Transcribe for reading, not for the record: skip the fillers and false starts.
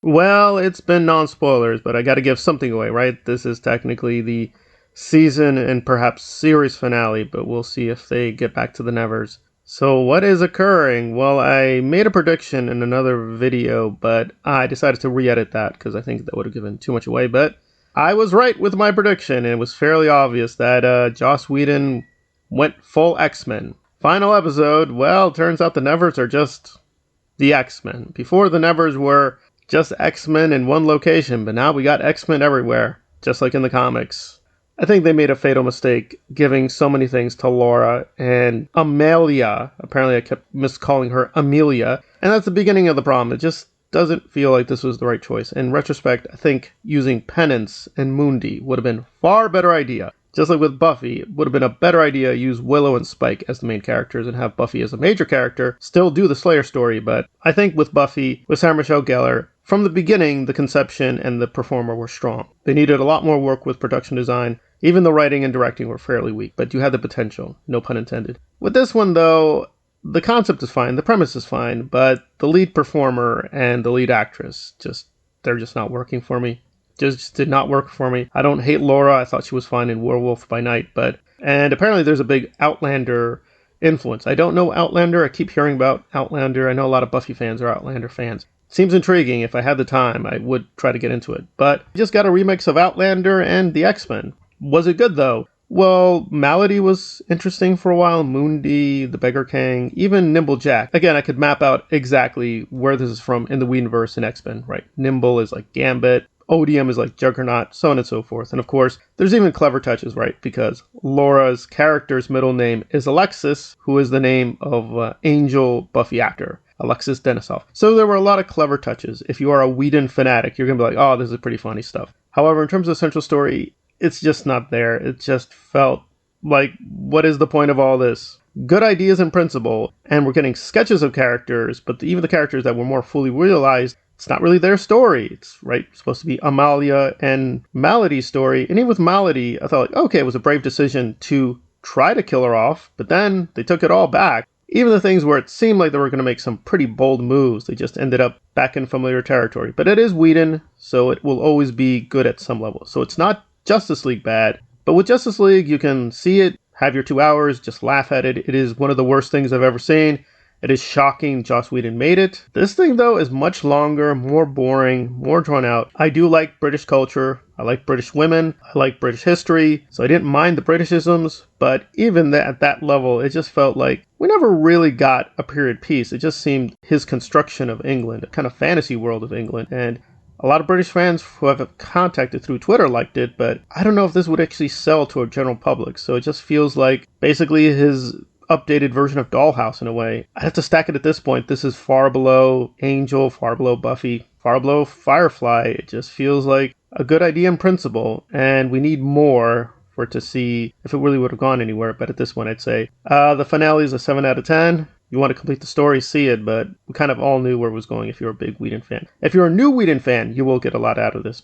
Well, it's been non-spoilers, but I gotta give something away, right? This is technically the season and perhaps series finale, but we'll see if they get back to the Nevers. So what is occurring? Well, I made a prediction in another video, but I decided to re-edit that because I think that would have given too much away, but I was right with my prediction, and it was fairly obvious that Joss Whedon went full X-Men. Final episode, well, turns out the Nevers are just the X-Men. Before, the Nevers were just X-Men in one location, but now we got X-Men everywhere, just like in the comics. I think they made a fatal mistake giving so many things to Laura and Amelia. Apparently I kept miscalling her Amelia, and that's the beginning of the problem. It just doesn't feel like this was the right choice. In retrospect, I think using Penance and Mundi would have been a far better idea. Just like with Buffy, it would have been a better idea to use Willow and Spike as the main characters and have Buffy as a major character, still do the Slayer story, but I think with Buffy, with Sarah Michelle Gellar, from the beginning, the conception and the performer were strong. They needed a lot more work with production design. Even the writing and directing were fairly weak, but you had the potential, no pun intended. With this one, though, the concept is fine, the premise is fine, but the lead performer and the lead actress, they're just not working for me. Just did not work for me. I don't hate Laura. I thought she was fine in Werewolf by Night, and apparently there's a big Outlander influence. I don't know Outlander. I keep hearing about Outlander. I know a lot of Buffy fans are Outlander fans. Seems intriguing. If I had the time, I would try to get into it. But I just got a remix of Outlander and the X-Men. Was it good though? Well, Malady was interesting for a while, Mundi, the Beggar King, even Nimble Jack. Again, I could map out exactly where this is from in the Whedonverse and X-Men, right? Nimble is like Gambit, Odium is like Juggernaut, so on and so forth. And of course, there's even clever touches, right? Because Laura's character's middle name is Alexis, who is the name of Angel Buffy actor, Alexis Denisov. So there were a lot of clever touches. If you are a Whedon fanatic, you're going to be like, oh, this is pretty funny stuff. However, in terms of the central story, it's just not there. It just felt like, what is the point of all this? Good ideas in principle, and we're getting sketches of characters, but even the characters that were more fully realized, it's not really their story. It's supposed to be Amalia and Malady's story. And even with Malady, I thought, like, okay, it was a brave decision to try to kill her off, but then they took it all back. Even the things where it seemed like they were going to make some pretty bold moves, they just ended up back in familiar territory. But it is Whedon, so it will always be good at some level. So it's not Justice League bad, but with Justice League, you can see it, have your 2 hours, just laugh at it. It is one of the worst things I've ever seen. It is shocking Joss Whedon made it. This thing, though, is much longer, more boring, more drawn out. I do like British culture. I like British women. I like British history. So I didn't mind the Britishisms. But even at that level, it just felt like we never really got a period piece. It just seemed his construction of England, a kind of fantasy world of England. And a lot of British fans who have contacted through Twitter liked it, but I don't know if this would actually sell to a general public. So it just feels like basically his updated version of Dollhouse in a way. I have to stack it at this point. This is far below Angel, far below Buffy, far below Firefly. It just feels like a good idea in principle, and we need more for it to see if it really would have gone anywhere. But at this point, I'd say the finale is a 7 out of 10. You want to complete the story, see it, but we kind of all knew where it was going if you're a big Whedon fan. If you're a new Whedon fan, you will get a lot out of this.